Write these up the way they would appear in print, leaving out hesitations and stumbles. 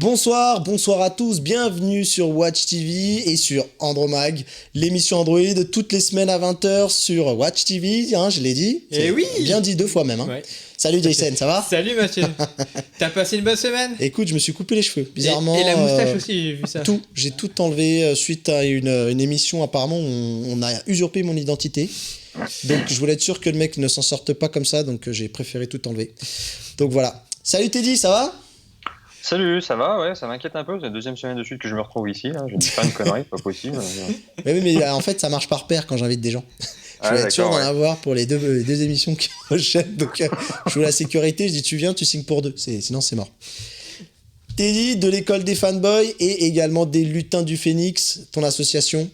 Bonsoir à tous, bienvenue sur Watch TV et sur Andromag, l'émission Android toutes les semaines à 20h sur Watch TV, hein, je l'ai dit. Et oui. Bien dit 2 fois même. Hein. Ouais. Salut Jason, ça va? Salut Mathieu. T'as passé une bonne semaine? Écoute, je me suis coupé les cheveux, bizarrement. Et la moustache aussi, j'ai vu ça. Tout, j'ai tout enlevé suite à une émission apparemment où on a usurpé mon identité. Donc je voulais être sûr que le mec ne s'en sorte pas comme ça, donc j'ai préféré tout enlever. Donc voilà. Salut Teddy, ça va? Salut, ça va? Ouais, ça m'inquiète un peu. C'est la deuxième semaine de suite que je me retrouve ici. Là. Je ne dis pas une connerie, pas possible. Mais en fait, ça marche par paire quand j'invite des gens. Je voulais être sûr d'en avoir pour les deux émissions qui enchaînent. Donc, je voulais la sécurité. Je dis, tu viens, tu signes pour 2. Sinon, c'est mort. Teddy, de l'école des fanboys et également des lutins du Phénix, ton association.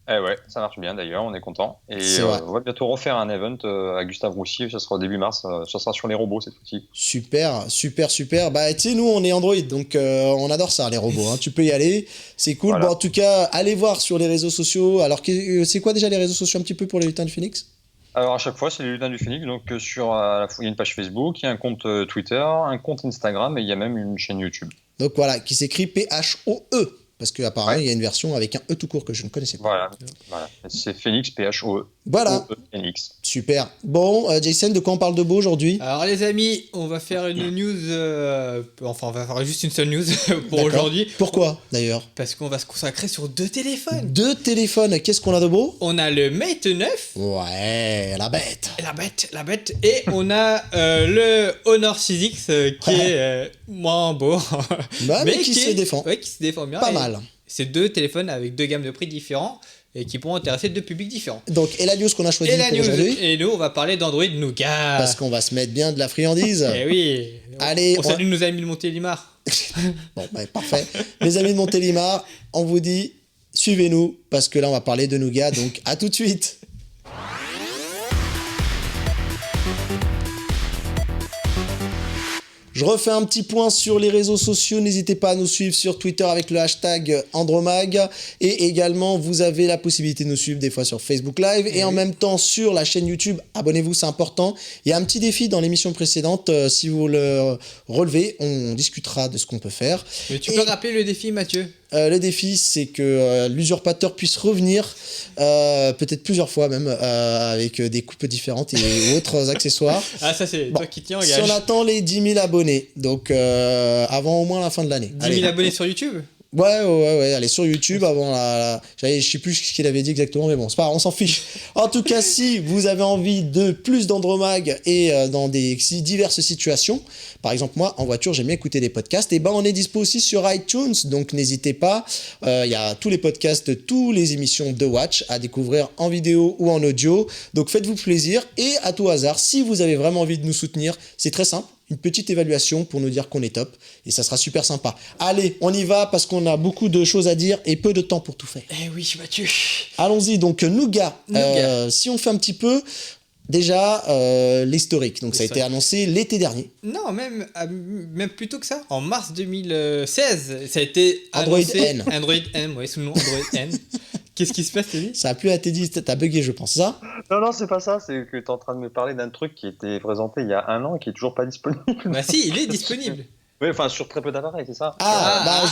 Eh ouais, ça marche bien d'ailleurs, on est content. Et on va bientôt refaire un event à Gustave Roussy, ça sera au début mars, ça sera sur les robots cette fois-ci. Super. Bah tu sais, nous on est Android, donc on adore ça les robots, hein. Tu peux y aller, c'est cool. Voilà. Bon en tout cas, allez voir sur les réseaux sociaux. Alors c'est quoi déjà les réseaux sociaux un petit peu pour les lutins du Phénix? Alors à chaque fois c'est les lutins du Phénix, donc il y a une page Facebook, il y a un compte Twitter, un compte Instagram et il y a même une chaîne YouTube. Donc voilà, qui s'écrit PHOE. Parce qu'apparemment, il y a une version avec un E tout court que je ne connaissais pas. Voilà. C'est Phénix, PHOE. Voilà. Phénix. Super. Bon, Jason, de quoi on parle de beau aujourd'hui? Alors les amis, on va faire une news, on va faire juste une seule news pour aujourd'hui. Pourquoi d'ailleurs? Parce qu'on va se consacrer sur 2 téléphones. 2 téléphones, qu'est-ce qu'on a de beau? On a le Mate 9. Ouais, la bête. La bête. Et on a le Honor 6X qui est moins beau. Bah, mais qui se défend. Ouais, qui se défend bien. Pas mal. C'est 2 téléphones avec 2 gammes de prix différents et qui pourront intéresser 2 publics différents. Donc, et la news qu'on a choisie pour aujourd'hui? Et nous, on va parler d'Android Nougat. Parce qu'on va se mettre bien de la friandise. Eh oui. Allez, on salue nos amis de Montélimar. Bon, bah, parfait. Les amis de Montélimar, on vous dit, suivez-nous, parce que là, on va parler de Nougat, donc à tout de suite. Je refais un petit point sur les réseaux sociaux. N'hésitez pas à nous suivre sur Twitter avec le hashtag Andromag. Et également, vous avez la possibilité de nous suivre des fois sur Facebook Live. Et en même temps, sur la chaîne YouTube, abonnez-vous, c'est important. Il y a un petit défi dans l'émission précédente. Si vous le relevez, on discutera de ce qu'on peut faire. Mais tu peux rappeler le défi, Mathieu? Le défi, c'est que l'usurpateur puisse revenir, peut-être plusieurs fois même, avec des coupes différentes et autres accessoires. Ah, ça, c'est toi qui tiens, gage. Si on attend les 10 000 abonnés, donc avant au moins la fin de l'année. 10 000 abonnés sur YouTube? Ouais, allez sur YouTube avant je sais plus ce qu'il avait dit exactement, mais bon, c'est pas grave, on s'en fiche. En tout cas, si vous avez envie de plus d'Andromag et dans des diverses situations, par exemple, moi, en voiture, j'aime bien écouter des podcasts, et ben on est dispo aussi sur iTunes, donc n'hésitez pas, il y a tous les podcasts de toutes les émissions de Watch à découvrir en vidéo ou en audio, donc faites-vous plaisir, et à tout hasard, si vous avez vraiment envie de nous soutenir, c'est très simple. Une petite évaluation pour nous dire qu'on est top et ça sera super sympa. Allez, on y va parce qu'on a beaucoup de choses à dire et peu de temps pour tout faire. Eh oui, Mathieu. Allons-y, donc Nougat. Si on fait un petit peu déjà l'historique. Donc ça a été annoncé l'été dernier. Non, même plus tôt que ça. En mars 2016, ça a été Android annoncé. N. Android N, ouais, sous le nom Android N. Qu'est-ce qui se passe, Teddy? Ça a plu à Teddy, t'as bugué, je pense, ça? Non, c'est pas ça, c'est que t'es en train de me parler d'un truc qui était présenté il y a 1 an et qui est toujours pas disponible. Bah si, il est disponible. Oui, enfin sur très peu d'appareils, c'est ça?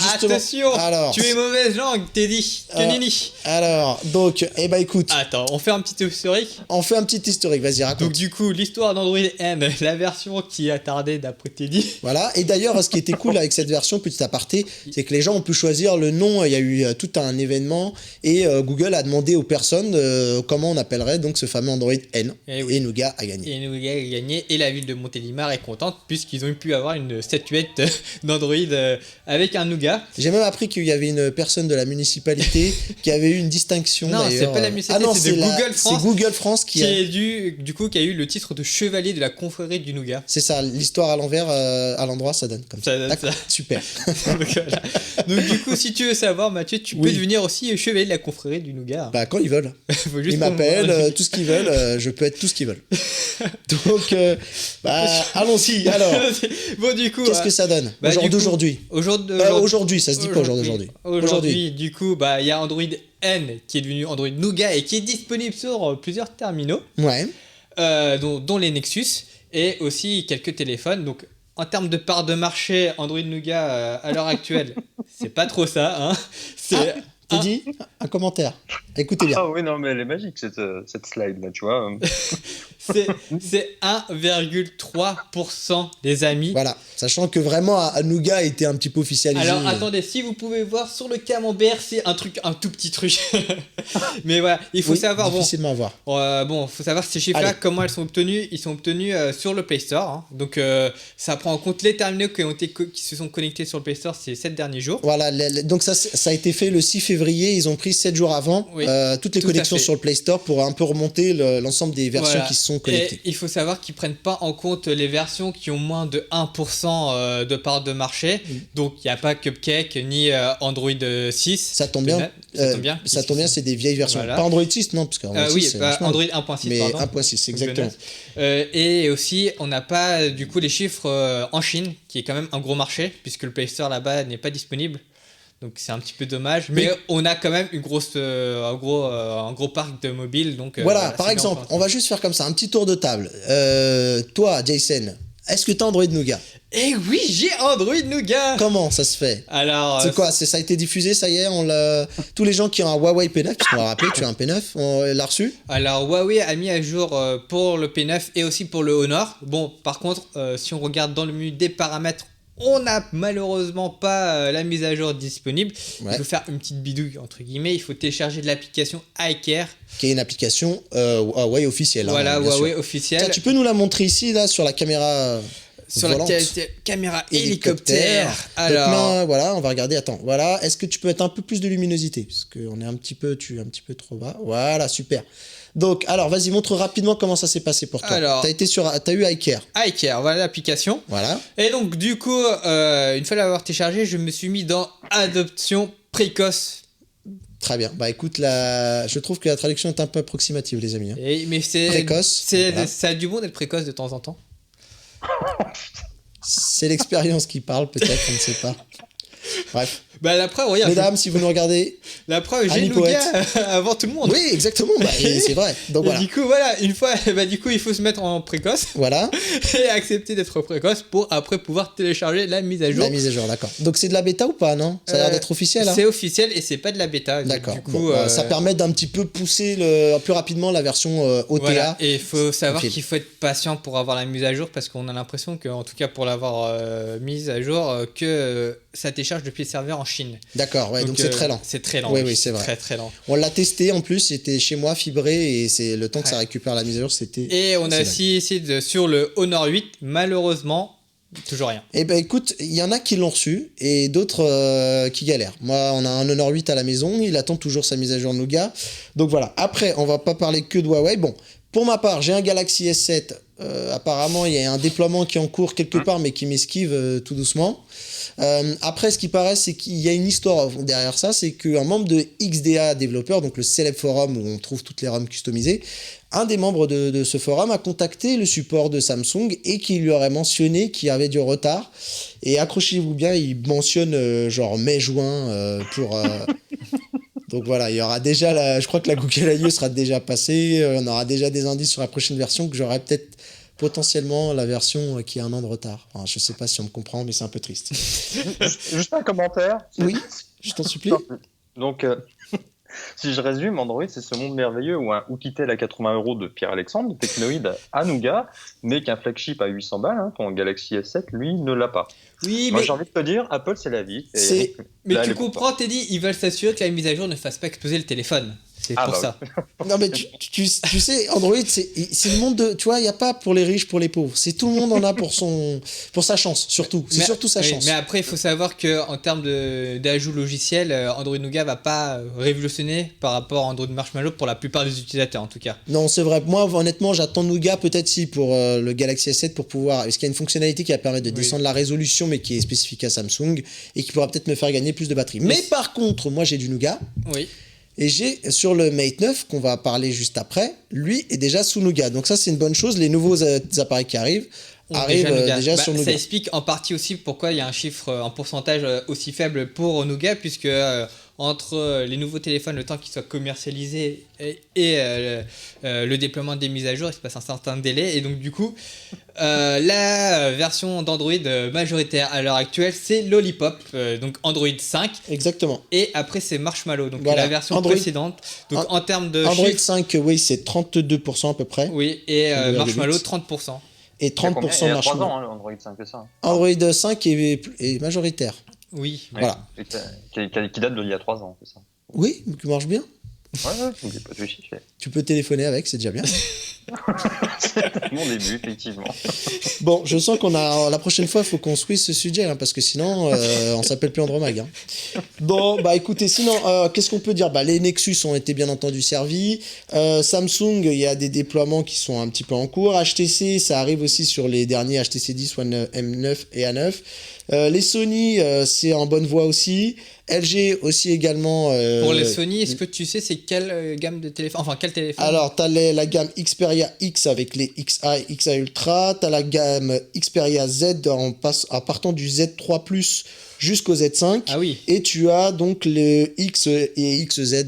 Justement. Attention, alors, tu es mauvaise langue, Teddy. Nini. Alors, donc, écoute. Attends, on fait un petit historique. On fait un petit historique, vas-y, raconte. Donc du coup, l'histoire d'Android N, la version qui a tardé d'après Teddy. Voilà, et d'ailleurs, ce qui était cool avec cette version, petit aparté, c'est que les gens ont pu choisir le nom, il y a eu tout un événement, et Google a demandé aux personnes comment on appellerait donc ce fameux Android N, et Nougat a gagné. Et Nougat a gagné, et la ville de Montélimar est contente, puisqu'ils ont pu avoir une statuette d'Android avec un Nougat. J'ai même appris qu'il y avait une personne de la municipalité qui avait eu une distinction. Non, d'ailleurs. c'est pas la municipalité, c'est Google France. C'est Google France qui a eu le titre de chevalier de la confrérie du Nougat. C'est ça, l'histoire à l'envers, à l'endroit, ça donne comme ça. Ça. Super. Donc, voilà. Donc du coup, si tu veux savoir, Mathieu, tu peux devenir aussi chevalier de la confrérie du Nougat. Bah quand ils veulent. Ils m'appellent, tout ce qu'ils veulent, je peux être tout ce qu'ils veulent. Donc, allons-y, alors. Bon, du coup... Qu'est-ce que ça donne d'aujourd'hui? Aujourd'hui, ça se dit pas au jour d'aujourd'hui. Aujourd'hui, du coup, il y a Android N qui est devenu Android Nougat et qui est disponible sur plusieurs terminaux, ouais. dont les Nexus et aussi quelques téléphones. Donc en termes de part de marché, Android Nougat à l'heure actuelle, c'est pas trop ça. Hein. C'est t'as dit un commentaire. Écoutez bien. Ah oui, non, mais elle est magique cette slide là, tu vois. C'est 1,3% les amis. Voilà, sachant que vraiment Nougat était un petit peu officialisé. Alors attendez, si vous pouvez voir sur le camembert, c'est un tout petit truc. Mais voilà, il faut savoir. Difficilement à voir. Faut savoir ces chiffres-là, comment elles sont obtenues. Ils sont obtenus sur le Play Store. Hein. Donc ça prend en compte les terminaux qui se sont connectés sur le Play Store ces 7 derniers jours. Voilà, donc ça a été fait le 6 février. Ils ont pris 7 jours avant toutes les connexions sur le Play Store pour un peu remonter l'ensemble des versions qui se sont connectées. Et il faut savoir qu'ils prennent pas en compte les versions qui ont moins de 1% de part de marché. Donc il n'y a pas Cupcake ni Android 6. Ça tombe bien. Ça tombe bien, c'est des vieilles versions. Voilà. Pas Android 6, non, parce que Android 6, Android 1.6. Mais pardon. 1.6, exactement. Et aussi, on n'a pas du coup les chiffres en Chine, qui est quand même un gros marché, puisque le Play Store là-bas n'est pas disponible. Donc c'est un petit peu dommage, mais on a quand même un gros parc de mobiles. Donc, voilà, par exemple, on va juste faire comme ça, un petit tour de table. Toi, Jason, est-ce que tu as Android Nougat? Eh oui, j'ai Android Nougat. Comment ça se fait? Alors, c'est quoi? Ça a été diffusé, ça y est, tous les gens qui ont un Huawei P9, parce qu'on va rappeler, tu as un P9, on l'a reçu? Alors, Huawei a mis à jour pour le P9 et aussi pour le Honor. Bon, par contre, si on regarde dans le menu des paramètres, on n'a malheureusement pas la mise à jour disponible. Il faut faire une petite bidouille, entre guillemets. Il faut télécharger de l'application iCare. Qui est une application Huawei officielle. Voilà, Huawei officielle. Tu peux nous la montrer ici, là, sur la caméra sur volante. La caméra hélicoptère. Alors, donc, voilà, on va regarder. Attends, voilà. Est-ce que tu peux mettre un peu plus de luminosité? Parce qu'on est un petit peu trop bas. Voilà, super. Donc, alors, vas-y, montre rapidement comment ça s'est passé pour toi. Alors, t'as eu iCare. iCare, voilà l'application. Voilà. Et donc, du coup, une fois l'avoir téléchargé, je me suis mis dans adoption précoce. Très bien. Bah écoute, je trouve que la traduction est un peu approximative, les amis. Hein. Mais c'est précoce. Voilà. Ça a du bon d'être précoce de temps en temps. C'est l'expérience qui parle, peut-être, on ne sait pas. Bref. Bah la preuve, regarde. Mesdames, si vous nous regardez. La preuve, j'ai le Nougat avant tout le monde. Oui, exactement. Bah, c'est vrai. Donc voilà. Du coup, voilà, une fois, du coup, il faut se mettre en précoce. Voilà. Et accepter d'être précoce pour après pouvoir télécharger la mise à jour. La mise à jour, d'accord. Donc c'est de la bêta ou pas, non? Ça a l'air d'être officiel. Hein. C'est officiel et c'est pas de la bêta. D'accord. Du coup, ça permet d'un petit peu pousser plus rapidement la version OTA. Voilà. Et il faut savoir qu'il faut être patient pour avoir la mise à jour parce qu'on a l'impression que, en tout cas pour l'avoir mise à jour, que ça télécharge depuis le serveur en Chine. D'accord. Ouais, donc c'est très lent. C'est très lent. Oui, c'est vrai. Très très lent. On l'a testé en plus, c'était chez moi fibré et c'est le temps que ça récupère la mise à jour, c'était. Et on a aussi essayé sur le Honor 8, malheureusement, toujours rien. Eh ben écoute, il y en a qui l'ont reçu et d'autres qui galèrent. Moi, on a un Honor 8 à la maison, il attend toujours sa mise à jour Nougat. Donc voilà. Après, on va pas parler que de Huawei. Bon, pour ma part, j'ai un Galaxy S7. Apparemment, il y a un déploiement qui est en cours quelque part, mais qui m'esquive tout doucement. Après, ce qui paraît, c'est qu'il y a une histoire derrière ça, c'est qu'un membre de XDA développeur, donc le célèbre forum où on trouve toutes les ROM customisées, un des membres de ce forum a contacté le support de Samsung et qui lui aurait mentionné qu'il y avait du retard. Et accrochez-vous bien, il mentionne genre mai-juin pour... Donc voilà, il y aura déjà, je crois que la Google I.O. sera déjà passée, on aura déjà des indices sur la prochaine version, que j'aurai peut-être potentiellement la version qui a un an de retard. Enfin, je sais pas si on me comprend, mais c'est un peu triste. Juste un commentaire. Oui, je t'en supplie. Donc, si je résume, Android, c'est ce monde merveilleux où un Oukitel à 80 € de Pierre-Alexandre, Technoïde à Nougat, mais qu'un flagship à 800 balles, hein, ton Galaxy S7, lui, ne l'a pas. Oui, moi, j'ai envie de te dire, Apple, c'est la vie. Mais tu comprends, Teddy, ils veulent s'assurer que la mise à jour ne fasse pas exploser le téléphone. C'est pour ça. Oui. Non, mais tu sais, Android, c'est le monde de... Tu vois, il n'y a pas pour les riches, pour les pauvres. C'est tout le monde en a pour sa chance, surtout. C'est surtout sa chance. Mais après, il faut savoir qu'en termes d'ajout logiciel, Android Nougat va pas révolutionner par rapport à Android Marshmallow pour la plupart des utilisateurs, en tout cas. Non, c'est vrai. Moi, honnêtement, j'attends Nougat peut-être si pour le Galaxy S7 pour pouvoir... Parce qu'il y a une fonctionnalité qui va permettre de descendre la résolution, mais qui est spécifique à Samsung et qui pourra peut-être me faire gagner plus de batterie. Mais par contre, moi, j'ai du Nougat. Oui. Et j'ai sur le Mate 9, qu'on va parler juste après, lui est déjà sous Nougat. Donc ça, c'est une bonne chose. Les nouveaux appareils qui arrivent déjà sur Nougat. Ça explique en partie aussi pourquoi il y a un pourcentage aussi faible pour Nougat, puisque entre les nouveaux téléphones, le temps qu'ils soient commercialisés et le déploiement des mises à jour, il se passe un certain délai. Et donc du coup, la version d'Android majoritaire à l'heure actuelle, c'est Lollipop, donc Android 5. Exactement. Et après, c'est Marshmallow, donc Voilà. la version Android, précédente. Donc en termes de Android chiffres, 5, oui, c'est 32% à peu près. oui, et 32,8. Marshmallow 30%. Et 30% Il y a 3 Marshmallow. ans, hein, l'Android 5, c'est ça. Android 5 est majoritaire. Oui. Voilà. Et qui date d'il y a 3 ans, c'est ça. Oui, qui marche bien. Ouais, n'oublie pas de chiffrer. Tu peux téléphoner avec, c'est déjà bien. C'est mon début, effectivement. Bon, je sens qu'on a. La prochaine fois, il faut qu'on switch ce sujet, hein, parce que sinon, on s'appelle plus Andromag. Hein. Bon, bah écoutez, sinon, qu'est-ce qu'on peut dire? Bah, les Nexus ont été bien entendu servis. Samsung, il y a des déploiements qui sont un petit peu en cours. HTC, ça arrive aussi sur les derniers HTC 10, One M9 et A9. Les Sony, c'est en bonne voie aussi. LG aussi également. Pour les Sony, est-ce que tu sais c'est quelle gamme de téléphone? Enfin, quel téléphone? Alors, tu as la gamme Xperia X avec les XA et XA Ultra. Tu as la gamme Xperia Z en partant du Z3 Plus jusqu'au Z5. Ah oui. Et tu as donc le X et XZ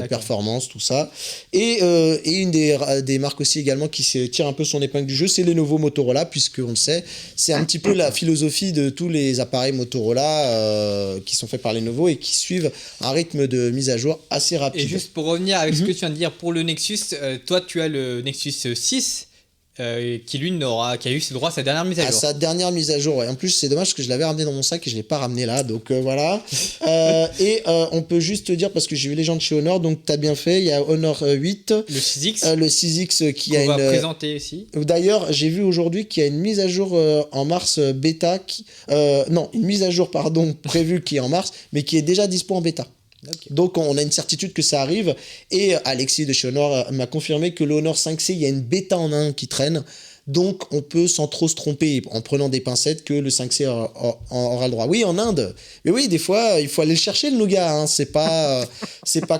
Performance, tout ça. Et une des marques aussi également qui se tire un peu son épingle du jeu, c'est Lenovo Motorola, puisqu'on le sait, c'est un petit peu la philosophie de tous les appareils Motorola qui sont faits par Lenovo et qui suivent un rythme de mise à jour assez rapide. Et juste pour revenir avec ce que tu viens de dire pour le Nexus, toi tu as le Nexus 6 qui lui qui a eu ses droits à sa dernière mise à À jour. sa dernière mise à jour, ouais. En plus, c'est dommage que je l'avais ramené dans mon sac et je ne l'ai pas ramené là, donc voilà. On peut juste te dire, parce que j'ai vu les gens de chez Honor, donc tu as bien fait, il y a Honor 8. Le 6X, Le 6X qui qu'on a va une... présenter aussi. D'ailleurs, j'ai vu aujourd'hui qu'il y a une mise à jour en mars bêta, non, une mise à jour, pardon, prévue qui est en mars, mais qui est déjà dispo en bêta. Okay. Donc on a une certitude que ça arrive, et Alexis de chez Honor m'a confirmé que le Honor 5C, il y a une bêta en Inde qui traîne, donc on peut sans trop se tromper en prenant des pincettes que le 5C aura le droit. Oui, en Inde, mais oui, des fois il faut aller le chercher le nougat, hein. C'est pas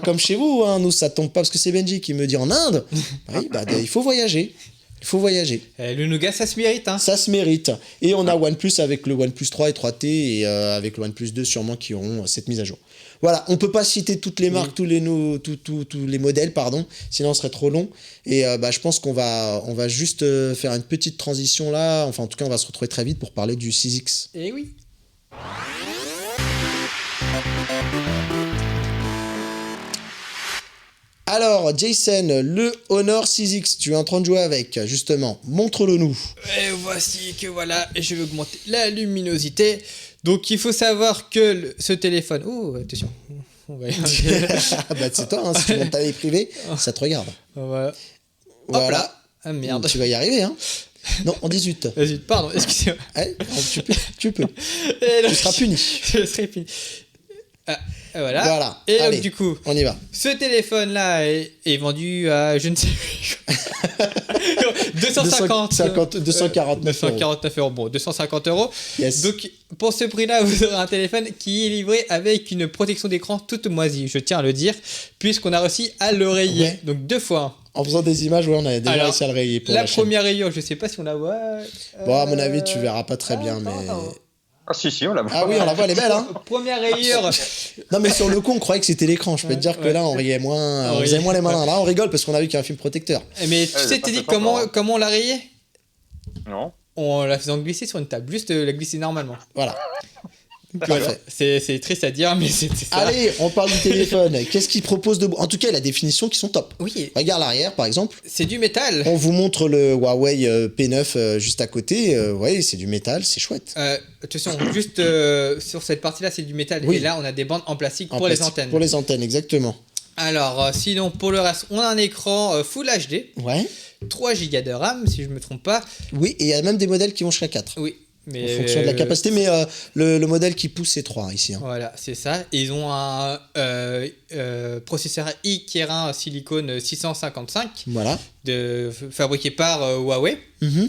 comme chez vous, hein. Nous ça tombe pas parce que c'est Benji qui me dit en Inde. Oui, bah, il faut voyager. Il faut voyager. Le nougat, ça se mérite. Hein. Ça se mérite. Et on a OnePlus avec le OnePlus 3 et 3T et avec le OnePlus 2 sûrement qui auront cette mise à jour. Voilà, on peut pas citer toutes les marques, tous les modèles, pardon, sinon ce serait trop long. Et je pense qu'on va juste faire une petite transition là. Enfin, en tout cas, on va se retrouver très vite pour parler du 6X. Et oui. Alors, Jason, le Honor 6X, tu es en train de jouer avec, justement. Montre-le nous. Et voici que voilà, je vais augmenter la luminosité. Donc il faut savoir que ce téléphone... Oh, attention. On va bah, c'est toi, hein, si tu montes ta vie privée, ça te regarde. Voilà. Voilà. Ah merde. Tu vas y arriver, hein. Non, en 18. Vas-y, pardon, excusez-moi. Ouais, tu peux. Et donc, Tu seras puni. Je serai puni. Ah, voilà. Voilà. Et allez, donc du coup, on y va. ce téléphone-là est vendu à, je ne sais plus, 249 €. Bon, 250 €. Yes. Donc, pour ce prix-là, vous aurez un téléphone qui est livré avec une protection d'écran toute moisie, je tiens à le dire, puisqu'on a réussi à le rayer. Ouais. Donc, 2 fois. En faisant des images, ouais, on a déjà Alors, réussi à le rayer pour la la chaîne. première rayure, je sais pas si on la voit. Bon, à mon avis, tu verras pas très bien, mais... Ah si, on la voit. Ah oui, on la voit, elle est belle, hein. Première rayure. Non, mais sur le coup, on croyait que c'était l'écran. Je peux te dire que là, on riait moins, on faisait moins les malins. Là, on rigole parce qu'on a vu qu'il y a un film protecteur. Mais tu sais, t'es dit comment on l'a rayé? Non. En la faisant glisser sur une table, juste la glisser normalement. Voilà. Voilà. C'est triste à dire, mais c'est ça. Allez, on parle du téléphone. Qu'est-ce qu'il propose de... En tout cas, il a des finitions qui sont top. Oui. Regarde l'arrière, par exemple. C'est du métal. On vous montre le Huawei P9 juste à côté. Ouais, c'est du métal, c'est chouette. Attention, juste sur cette partie-là, c'est du métal. Oui. Et là, on a des bandes en plastique En pour plastique, les antennes. Pour les antennes, exactement. Alors, sinon, pour le reste, on a un écran Full HD. Ouais. 3 Go de RAM, si je me trompe pas. Oui, et il y a même des modèles qui vont jusqu'à 4. Oui. Mais En fonction de la capacité, mais le modèle qui pousse, c'est 3 ici. Hein. Voilà, c'est ça. Et ils ont un processeur i-Kirin silicone 655 Voilà. fabriqué par Huawei. Mhm.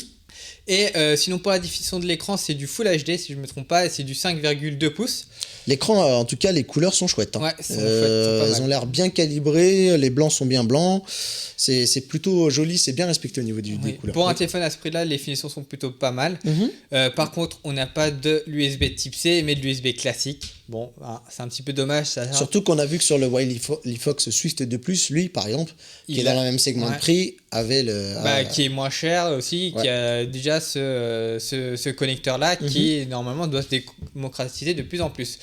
Et sinon, pour la définition de l'écran, c'est du Full HD, si je ne me trompe pas, et c'est du 5,2 pouces. L'écran, en tout cas, les couleurs sont chouettes. Hein. Ouais, sont chouettes, elles ont l'air bien calibrées, les blancs sont bien blancs. C'est plutôt joli, c'est bien respecté au niveau des couleurs. Pour un téléphone à ce prix-là, les finitions sont plutôt pas mal. Par contre, on n'a pas de l'USB Type C, mais de l'USB classique. Bon, c'est un petit peu dommage. Ça. Surtout qu'on a vu que sur le Wileyfox Swift 2+, lui, par exemple, qui est dans le même segment de prix, avait qui est moins cher aussi, qui a déjà ce connecteur-là, qui normalement doit se démocratiser de plus en plus.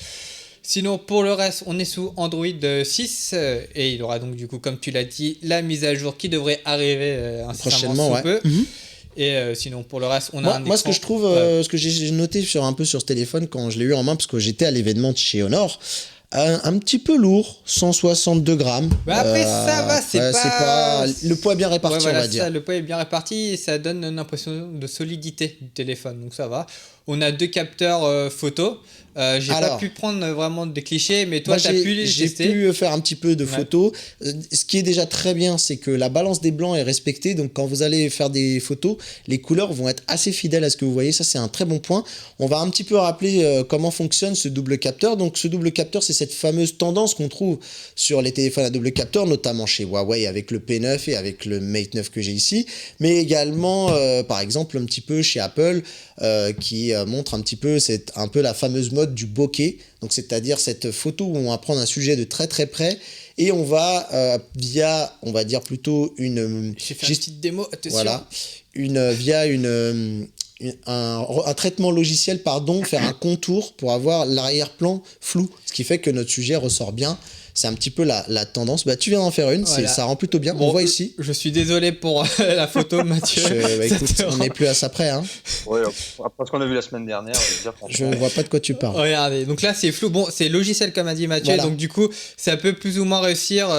Sinon, pour le reste, on est sous Android 6 et il aura donc du coup, comme tu l'as dit, la mise à jour qui devrait arriver prochainement, sous peu. Et sinon, pour le reste, on a un écran. Moi, ce que je trouve, ce que j'ai noté un peu sur ce téléphone quand je l'ai eu en main, parce que j'étais à l'événement de chez Honor, un petit peu lourd, 162 grammes. Après, ça va, c'est pas... Le poids est bien réparti, on va dire. Le poids est bien réparti et ça donne une impression de solidité du téléphone, donc ça va. On a 2 capteurs photo. J'ai pas pu prendre vraiment des clichés, mais toi, tu as pu les tester. J'ai pu faire un petit peu de photos. Ce qui est déjà très bien, c'est que la balance des blancs est respectée. Donc, quand vous allez faire des photos, les couleurs vont être assez fidèles à ce que vous voyez. Ça, c'est un très bon point. On va un petit peu rappeler comment fonctionne ce double capteur. Donc, ce double capteur, c'est cette fameuse tendance qu'on trouve sur les téléphones à double capteur, notamment chez Huawei avec le P9 et avec le Mate 9 que j'ai ici, mais également, par exemple, un petit peu chez Apple, qui montre un petit peu, c'est un peu la fameuse mode du bokeh, donc c'est-à-dire cette photo où on va prendre un sujet de très très près et on va via, on va dire plutôt une... J'ai fait une petite démo, attention. Voilà, via un traitement logiciel, faire un contour pour avoir l'arrière-plan flou, ce qui fait que notre sujet ressort bien. C'est un petit peu la tendance. Tu viens d'en faire une, ça rend plutôt bien. On voit ici. Je suis désolé pour la photo, Mathieu. Écoute, on n'est plus à ça près. Hein. Ouais, après ce qu'on a vu la semaine dernière, je ne vois pas de quoi tu parles. Regardez, donc là c'est flou. Bon, c'est logiciel comme a dit Mathieu, voilà. Donc du coup, ça peut plus ou moins réussir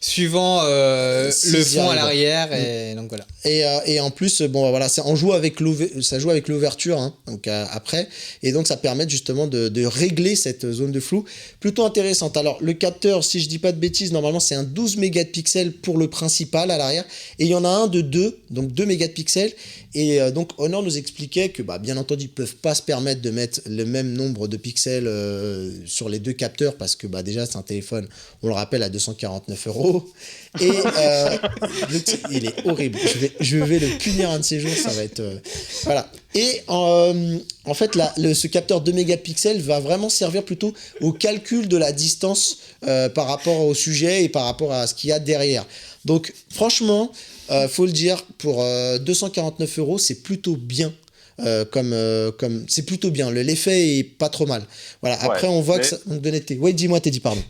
suivant le fond à l'arrière. Et donc voilà. Et en plus, ça joue avec l'ouverture, hein, donc après, et donc ça permet justement de régler cette zone de flou plutôt intéressante. Alors le capteur, si je dis pas de bêtises, normalement c'est un 12 mégapixels pour le principal à l'arrière, et il y en a un de 2, donc 2 mégapixels, et donc Honor nous expliquait que bien entendu ils peuvent pas se permettre de mettre le même nombre de pixels sur les 2 capteurs, parce que déjà c'est un téléphone, on le rappelle, à 249 €, et il est horrible, je vais le punir un de ces jours, ça va être... voilà. Et en fait, ce capteur 2 mégapixels va vraiment servir plutôt au calcul de la distance par rapport au sujet et par rapport à ce qu'il y a derrière. Donc franchement, faut le dire, pour 249 €, c'est plutôt bien. C'est plutôt bien. L'effet est pas trop mal. Voilà. Après, on voit que ça manque d'honnêteté. Oui, dis-moi, Teddy, pardon.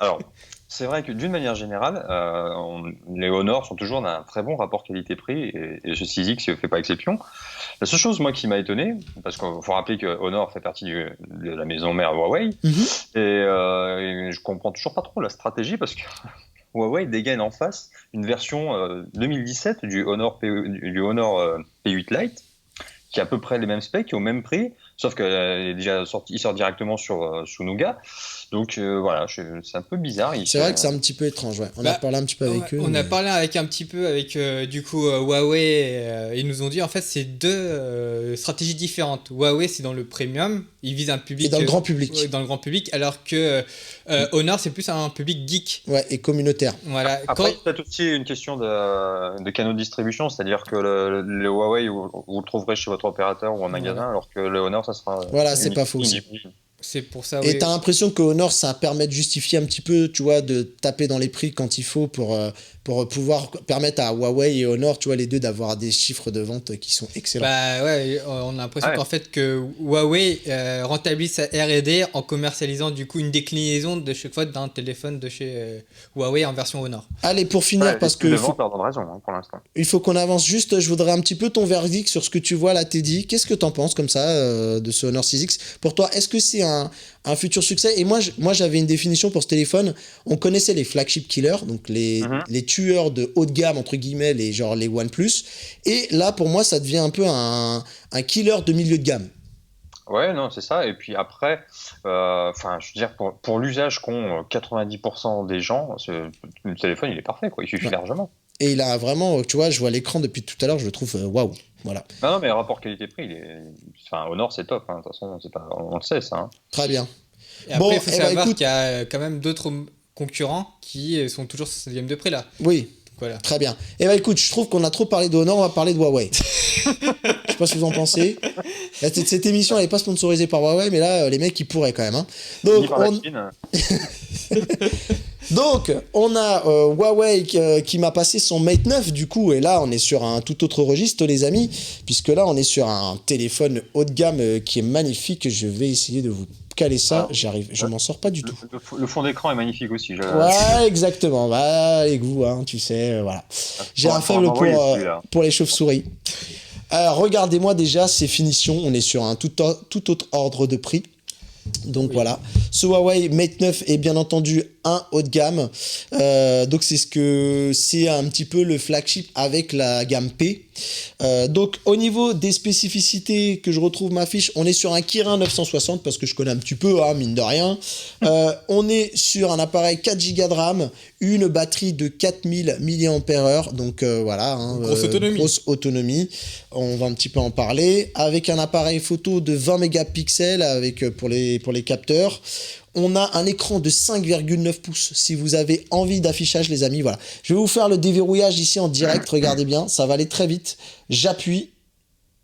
Alors, c'est vrai que d'une manière générale, les Honor sont toujours d'un très bon rapport qualité-prix, et ce 6X ne fait pas exception. La seule chose, moi, qui m'a étonné, parce qu'il faut rappeler que Honor fait partie de la maison mère Huawei, et je comprends toujours pas trop la stratégie, parce que Huawei dégaine en face une version 2017 du Honor P8 Lite, qui a à peu près les mêmes specs, qui est au même prix, sauf qu'il est déjà sorti, il sort directement sous Nougat. Donc voilà, c'est un peu bizarre. C'est vrai que c'est un petit peu étrange, ouais. On a parlé un petit peu avec eux. On a parlé un petit peu avec du coup Huawei. Ils nous ont dit en fait c'est 2 stratégies différentes. Huawei c'est dans le premium, ils visent un public. Et dans le grand public. Dans le grand public, alors que Honor c'est plus un public geek. Ouais, et communautaire. Voilà. Après, c'est peut-être aussi une question de canaux de distribution, c'est-à-dire que le Huawei, vous le trouverez chez votre opérateur ou en magasin, alors que le Honor, ça sera... Voilà, c'est pas faux aussi. C'est pour ça. Et t'as l'impression que Honor, ça permet de justifier un petit peu, tu vois, de taper dans les prix quand il faut pour pouvoir permettre à Huawei et Honor, tu vois, les deux, d'avoir des chiffres de vente qui sont excellents. On a l'impression qu'en fait que Huawei rentabilise sa R&D en commercialisant du coup une déclinaison de chaque fois d'un téléphone de chez Huawei en version Honor. Allez, pour finir, parce que raison, hein, pour l'instant. Il faut qu'on avance juste. Je voudrais un petit peu ton verdict sur ce que tu vois là, Teddy. Qu'est-ce que t'en penses comme ça de ce Honor 6X? Pour toi, est-ce que c'est un futur succès? Et moi j'avais une définition pour ce téléphone. On connaissait les flagship killers, donc les tueurs de haut de gamme entre guillemets, les OnePlus, et là pour moi ça devient un peu un killer de milieu de gamme. Ouais, non, c'est ça. Et puis après, je veux dire, pour l'usage qu'ont 90% des gens, le téléphone il est parfait, quoi. Il suffit largement. Et il a vraiment, tu vois, je vois l'écran depuis tout à l'heure, je le trouve waouh. Voilà. Non, mais le rapport qualité-prix, enfin, Honor, c'est top. De toute façon, on le sait, ça. Hein. Très bien. Et après, il faut savoir qu'il y a quand même d'autres concurrents qui sont toujours sur cette gamme de prix là. Oui. Voilà. Très bien. Et écoute, je trouve qu'on a trop parlé de Honor, on va parler de Huawei. Je sais pas ce que vous en pensez. Là, cette émission, elle n'est pas sponsorisée par Huawei, mais là, les mecs, ils pourraient quand même. Hein. Donc, on a Huawei qui m'a passé son Mate 9, du coup, et là, on est sur un tout autre registre, les amis, puisque là, on est sur un téléphone haut de gamme qui est magnifique. Je vais essayer de vous caler ça, je m'en sors pas du tout. Le fond d'écran est magnifique aussi. Ouais, exactement. Bah, avec vous, hein, tu sais, voilà. J'ai un faible pour les chauves-souris. Regardez-moi déjà ces finitions. On est sur un tout autre ordre de prix. Donc voilà, ce Huawei Mate 9 est bien entendu un haut de gamme. Donc c'est un petit peu le flagship avec la gamme P. Donc au niveau des spécificités que je retrouve ma fiche, on est sur un Kirin 960 parce que je connais un petit peu, hein, mine de rien. On est sur un appareil 4 Go de RAM, une batterie de 4000 mAh, donc voilà, hein, grosse autonomie. On va un petit peu en parler. Avec un appareil photo de 20 mégapixels avec pour les capteurs. On a un écran de 5,9 pouces. Si vous avez envie d'affichage, les amis, voilà. Je vais vous faire le déverrouillage ici en direct. Regardez bien, ça va aller très vite. J'appuie.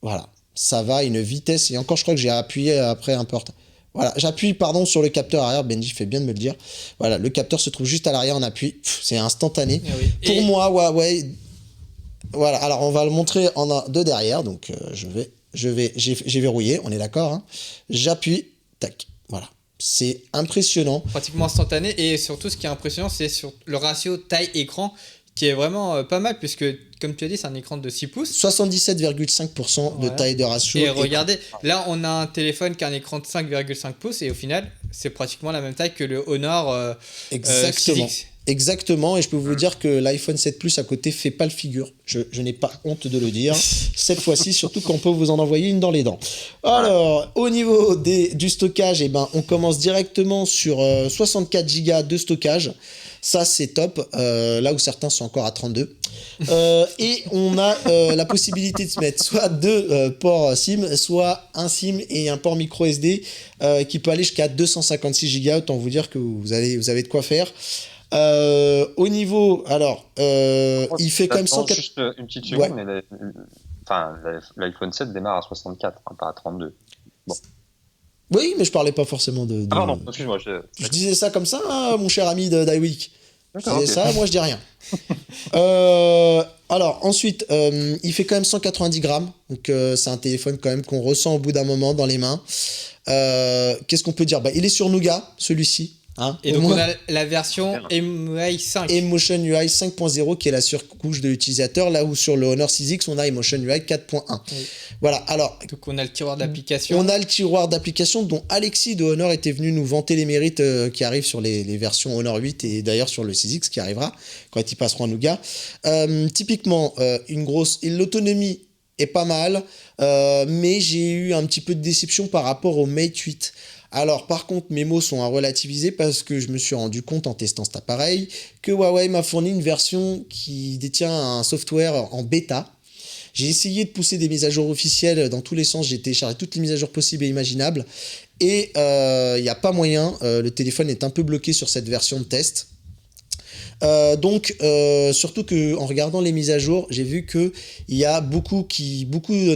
Voilà. Ça va à une vitesse. Et encore, je crois que j'ai appuyé après un porte. Voilà. J'appuie, sur le capteur arrière. Benji fait bien de me le dire. Voilà. Le capteur se trouve juste à l'arrière. On appuie. C'est instantané. Oui. Pour moi, Huawei. Voilà. Alors, on va le montrer de derrière. Donc, j'ai verrouillé. On est d'accord, hein. J'appuie. Tac. Voilà. C'est impressionnant. Pratiquement instantané. Et surtout, ce qui est impressionnant, c'est sur le ratio taille-écran qui est vraiment pas mal, puisque, comme tu as dit, c'est un écran de 6 pouces. 77,5% de taille de ratio. Et regardez, là, on a un téléphone qui a un écran de 5,5 pouces, et au final, c'est pratiquement la même taille que le Honor Exactement. 6X. Exactement, et je peux vous dire que l'iPhone 7 Plus à côté fait pas le figure. Je n'ai pas honte de le dire. Cette fois-ci, surtout qu'on peut vous en envoyer une dans les dents. Alors, au niveau du stockage, on commence directement sur 64 Go de stockage. Ça, c'est top. Là où certains sont encore à 32. Et on a la possibilité de se mettre soit deux ports SIM, soit un SIM et un port micro SD qui peut aller jusqu'à 256 Go. Autant vous dire que vous avez de quoi faire. Au niveau, il fait quand même 104. Juste une petite seconde, mais l'iPhone 7 démarre à 64, hein, pas à 32. Bon. Oui, mais je parlais pas forcément de... Ah pardon, excuse-moi. Je disais ça comme ça, hein, mon cher ami de d'iWeek. Je disais ça, moi je dis rien. Alors, ensuite, il fait quand même 190 grammes. Donc, c'est un téléphone quand même qu'on ressent au bout d'un moment dans les mains. Qu'est-ce qu'on peut dire ? Il est sur Nougat, celui-ci. Hein, et donc on a la version MUI 5. Emotion UI 5.0 qui est la surcouche de l'utilisateur, là où sur le Honor 6X on a Emotion UI 4.1. Oui. Voilà, alors... Donc on a le tiroir d'application. On a le tiroir d'application dont Alexis de Honor était venu nous vanter les mérites qui arrivent sur les versions Honor 8 et d'ailleurs sur le 6X qui arrivera quand ils passeront à Nougat. Typiquement, l'autonomie est pas mal, mais j'ai eu un petit peu de déception par rapport au Mate 8. Alors, par contre, mes mots sont à relativiser parce que je me suis rendu compte en testant cet appareil que Huawei m'a fourni une version qui détient un software en bêta. J'ai essayé de pousser des mises à jour officielles dans tous les sens, j'ai téléchargé toutes les mises à jour possibles et imaginables et il n'y a pas moyen, le téléphone est un peu bloqué sur cette version de test. Donc, surtout qu'en regardant les mises à jour, j'ai vu qu'il y a beaucoup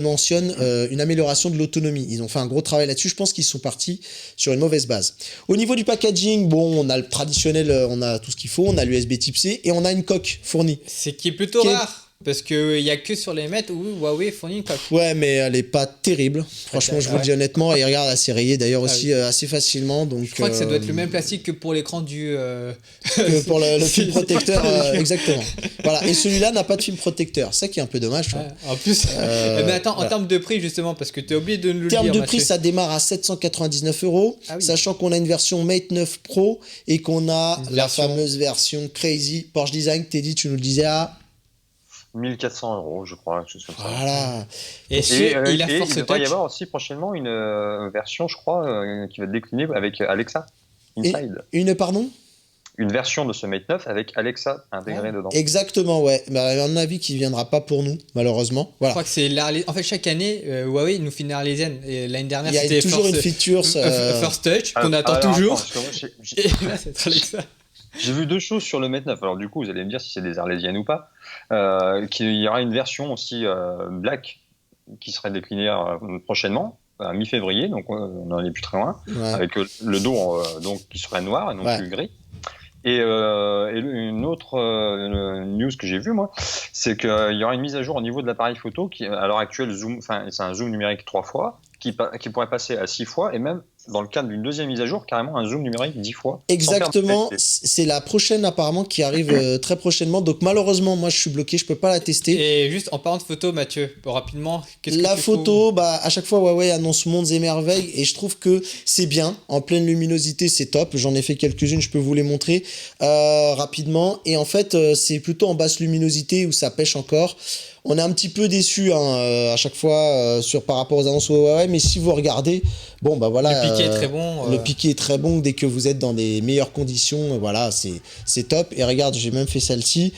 mentionnent une amélioration de l'autonomie. Ils ont fait un gros travail là-dessus. Je pense qu'ils sont partis sur une mauvaise base. Au niveau du packaging, on a le traditionnel, on a tout ce qu'il faut. On a l'USB Type C et on a une coque fournie. C'est qui est plutôt rare. Parce qu'il n'y a que sur les Mate où Huawei fournit une coque. Ouais, mais elle n'est pas terrible. Franchement, je vous le dis honnêtement. Et regarde, elle s'est rayée d'ailleurs aussi assez facilement. Donc, je crois que ça doit être le même plastique que pour l'écran du... que pour le film protecteur, exactement. Voilà. Et celui-là n'a pas de film protecteur. Ça qui est un peu dommage. En plus, mais attends, en termes de prix justement, parce que tu as oublié de nous le dire. En termes de prix, ça démarre à 799 €, sachant qu'on a une version Mate 9 Pro et qu'on a la fameuse version Crazy Porsche Design. Teddy, tu nous le disais à... 1400 €, je crois. Voilà. Et il devrait y avoir aussi prochainement une version, je crois, qui va être déclinée avec Alexa Inside. Pardon ? une version de ce Mate 9 avec Alexa intégrée dedans. Exactement, ouais. Bah, à mon avis, qui viendra pas pour nous, malheureusement. Je Voilà. crois que c'est en fait, chaque année, Huawei nous fait une Arlésienne. Et l'année dernière, Il y a c'était toujours une feature. First Touch qu'on attend Alors, toujours. attends, parce que moi, Et là, c'est Alexa. j'ai vu deux choses sur le Mate 9. Alors du coup, vous allez me dire si c'est des Arlésiennes ou pas. Qu'il y aura une version aussi black qui serait déclinée prochainement, à mi-février, donc on n'en est plus très loin, Ouais. avec le dos donc, qui serait noir et non plus gris. Et une autre news que j'ai vue, moi, c'est qu'il y aura une mise à jour au niveau de l'appareil photo qui, à l'heure actuelle, c'est un zoom numérique 3 fois, qui pourrait passer à 6 fois, et même dans le cadre d'une deuxième mise à jour, carrément un zoom numérique 10 fois. Exactement, c'est la prochaine apparemment qui arrive très prochainement. Donc malheureusement, moi je suis bloqué, je peux pas la tester. Et juste en parlant de photo, Mathieu, rapidement, la photo, bah à chaque fois Huawei annonce mondes et merveilles et je trouve que c'est bien. En pleine luminosité, c'est top. J'en ai fait quelques-unes, je peux vous les montrer rapidement. Et en fait, c'est plutôt en basse luminosité où ça pêche encore. On est un petit peu déçus à chaque fois par rapport aux annonces Huawei, mais si vous regardez, bon bah voilà. Le piqué est très bon. Le piqué est très bon dès que vous êtes dans des meilleures conditions. Voilà, c'est top. Et regarde, j'ai même fait celle-ci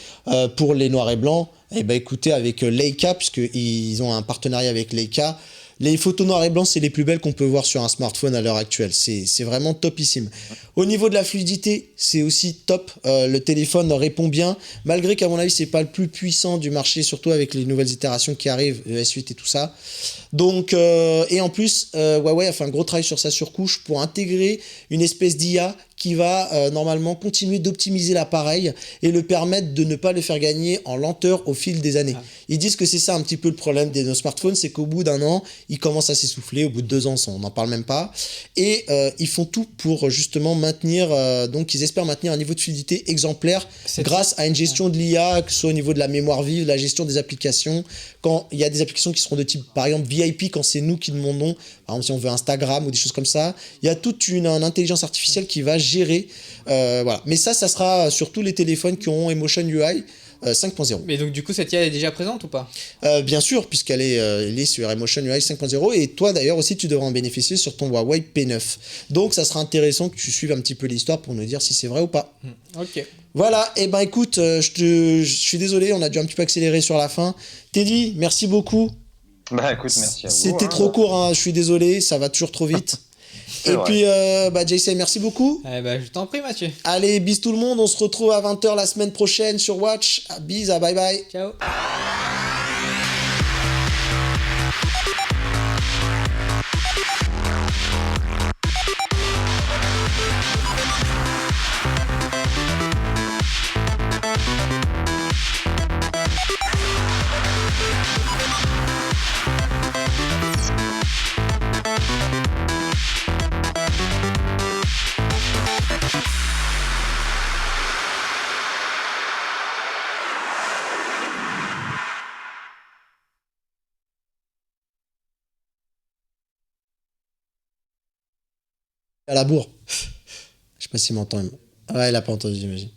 pour les noirs et blancs. Et bah écoutez, avec Leica, puisqu'ils ont un partenariat avec Leica, les photos noires et blancs, c'est les plus belles qu'on peut voir sur un smartphone à l'heure actuelle. C'est vraiment topissime. Au niveau de la fluidité, c'est aussi top. Le téléphone répond bien, malgré qu'à mon avis, c'est pas le plus puissant du marché, surtout avec les nouvelles itérations qui arrivent, le S8 et tout ça. Donc, et en plus, Huawei a fait un gros travail sur sa surcouche pour intégrer une espèce d'IA qui va normalement continuer d'optimiser l'appareil et le permettre de ne pas le faire gagner en lenteur au fil des années. Ils disent que c'est ça un petit peu le problème de nos smartphones, c'est qu'au bout d'un an, ils commencent à s'essouffler, au bout de 2 ans, on n'en parle même pas. Et ils font tout pour justement maintenir, donc ils espèrent maintenir un niveau de fluidité exemplaire grâce à une gestion de l'IA, que ce soit au niveau de la mémoire vive, la gestion des applications. Quand il y a des applications qui seront de type, par exemple, VIP, quand c'est nous qui demandons, par exemple si on veut Instagram ou des choses comme ça, il y a toute une intelligence artificielle qui va gérer. Voilà. Mais ça sera sur tous les téléphones qui auront Emotion UI 5.0. Mais donc du coup, cette IA est déjà présente ou pas? Bien sûr, puisqu'elle est sur Emotion UI 5.0 et toi d'ailleurs aussi tu devras en bénéficier sur ton Huawei P9. Donc ça sera intéressant que tu suives un petit peu l'histoire pour nous dire si c'est vrai ou pas. Ok. Voilà, et ben écoute, je suis désolé, on a dû un petit peu accélérer sur la fin. Teddy, merci beaucoup. Bah écoute, merci à vous. C'était trop court, hein, je suis désolé, ça va toujours trop vite. Et vrai. puis, JC, merci beaucoup. Je t'en prie, Mathieu. Allez, bis tout le monde, on se retrouve à 20h la semaine prochaine sur Watch. Bis, bye bye. Ciao. À la bourre. Je sais pas s'il m'entend. Ouais, il a pas entendu, j'imagine.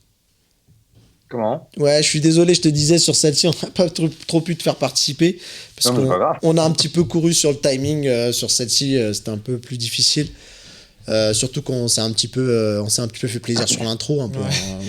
Comment? Ouais, je suis désolé, je te disais sur celle-ci, on n'a pas trop pu te faire participer parce qu'on a un petit peu couru sur le timing sur celle-ci, c'était un peu plus difficile. Surtout qu'on s'est un petit peu fait plaisir sur l'intro un peu. Ouais.